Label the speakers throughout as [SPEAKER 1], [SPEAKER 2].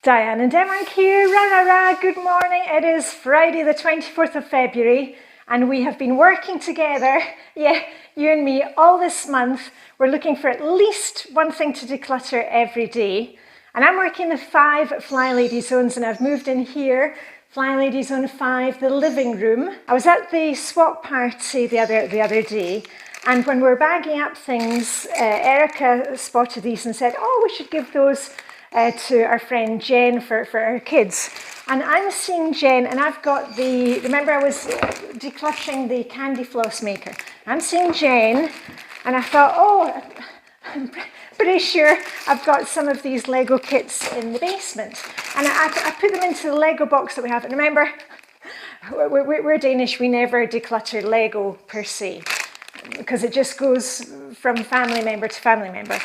[SPEAKER 1] Diane and Denmark here, rah rah rah, good morning. It is Friday the 24th of February and we have been working together, yeah, you and me, all this month. We're looking for at least one thing to declutter every day. And I'm working the 5 Flylady zones and I've moved in here, Flylady zone 5, the living room. I was at the swap party the other day, and when we were bagging up things, Erica spotted these and said, oh, we should give those to our friend Jen for our kids. And I'm seeing Jen, and I've got remember I was decluttering the candy floss maker. I'm seeing Jen, and I thought, oh, I'm pretty sure I've got some of these Lego kits in the basement. And I put them into the Lego box that we have. And remember, we're Danish, we never declutter Lego per se, because it just goes from family member to family member.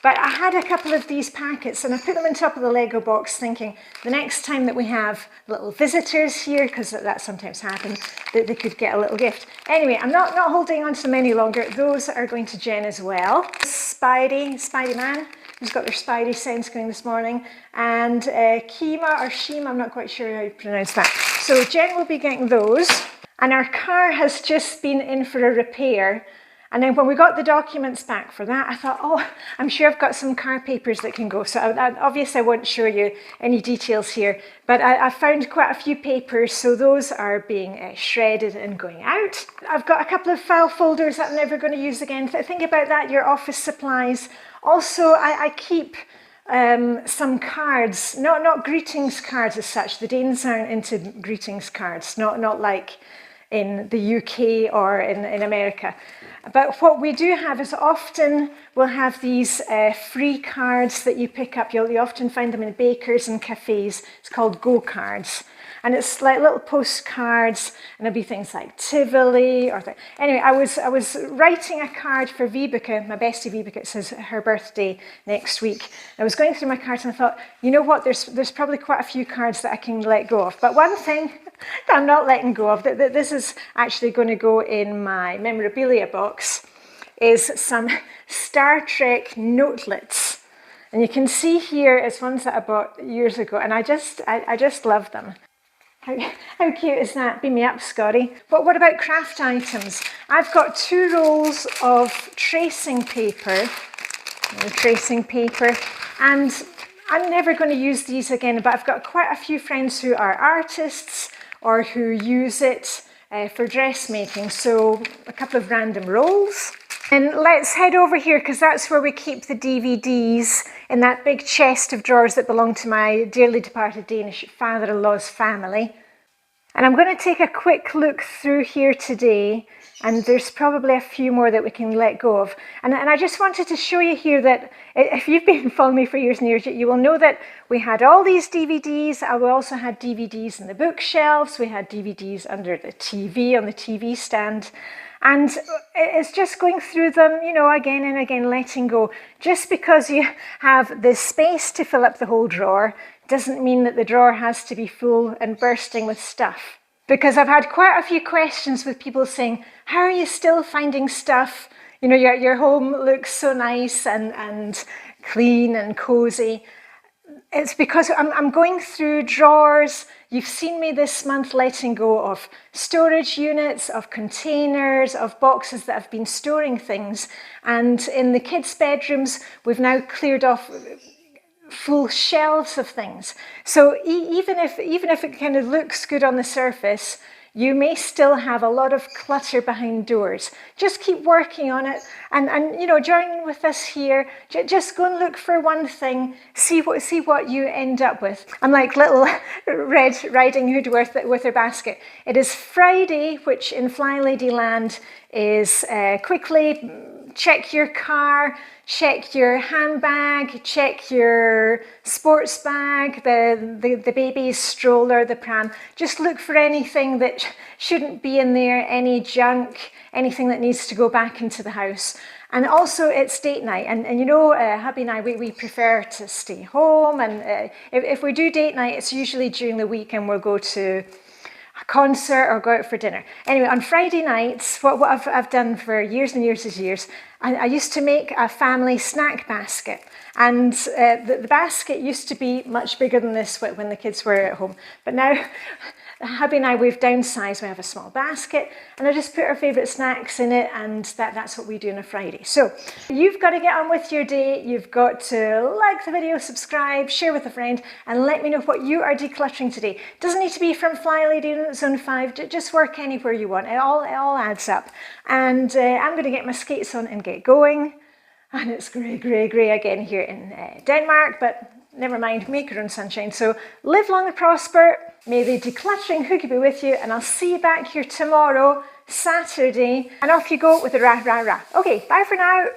[SPEAKER 1] But I had a couple of these packets and I put them on top of the Lego box thinking the next time that we have little visitors here, because that sometimes happens, that they could get a little gift. Anyway, I'm not holding on to them any longer. Those are going to Jen as well. Spidey Man, who's got their Spidey sense going this morning. And Kima or Shima, I'm not quite sure how you pronounce that. So Jen will be getting those. And our car has just been in for a repair. And then when we got the documents back for that, I thought, oh, I'm sure I've got some car papers that can go. So obviously I won't show you any details here, but I found quite a few papers, so those are being shredded and going out. I've got a couple of file folders that I'm never going to use again. Think about that, your office supplies. Also, I keep some cards, not greetings cards as such. The Danes aren't into greetings cards, not like in the UK or in America. But what we do have is often we'll have these free cards that you pick up. You often find them in bakers and cafes. It's called Go cards. And it's like little postcards, and there'll be things like Tivoli or anyway, I was writing a card for Vibeke, my bestie Vibeke. It says her birthday next week. I was going through my cards and I thought, you know what, there's probably quite a few cards that I can let go of. But one thing that I'm not letting go of, that this is actually going to go in my memorabilia box, is some Star Trek notelets. And you can see here it's ones that I bought years ago, and I just love them. How cute is that? Beam me up, Scotty. But what about craft items? I've got 2 rolls of tracing paper, and I'm never going to use these again, but I've got quite a few friends who are artists or who use it for dressmaking. So a couple of random rolls. And let's head over here, because that's where we keep the DVDs in that big chest of drawers that belong to my dearly departed Danish father-in-law's family. And I'm going to take a quick look through here today, and there's probably a few more that we can let go of. And I just wanted to show you here that if you've been following me for years and years, you will know that we had all these DVDs. We also had DVDs in the bookshelves. We had DVDs under the TV, on the TV stand. And it's just going through them, you know, again and again, letting go. Just because you have the space to fill up the whole drawer doesn't mean that the drawer has to be full and bursting with stuff. Because I've had quite a few questions with people saying, how are you still finding stuff? You know, your home looks so nice and clean and cozy. It's because I'm going through drawers. You've seen me this month letting go of storage units, of containers, of boxes that have been storing things. And in the kids' bedrooms, we've now cleared off full shelves of things. So even if it kind of looks good on the surface, you may still have a lot of clutter behind doors. Just keep working on it, and you know, join with us here. Just go and look for one thing. See what you end up with. I'm like little Red Riding Hood with her basket. It is Friday, which in Flylady land is quickly check your car, check your handbag, check your sports bag, the baby's stroller, the pram. Just look for anything that shouldn't be in there, any junk, anything that needs to go back into the house. And also it's date night, and you know, hubby and I, we prefer to stay home, and if we do date night, it's usually during the week, and we'll go to a concert or go out for dinner. Anyway, on Friday nights, what I've done for years and years, I used to make a family snack basket. And the basket used to be much bigger than this when the kids were at home. But now, hubby and I, we've downsized. We have a small basket, and I just put our favourite snacks in it, and that's what we do on a Friday. So you've got to get on with your day. You've got to like the video, subscribe, share with a friend, and let me know what you are decluttering today. Doesn't need to be from Flylady Zone 5. Just work anywhere you want. It all adds up. And I'm going to get my skates on and get going. And it's grey, grey, grey again here in Denmark, but never mind, make your own sunshine. So live long and prosper. May the decluttering hygge be with you, and I'll see you back here tomorrow, Saturday, and off you go with the rah, rah, rah. Okay, bye for now.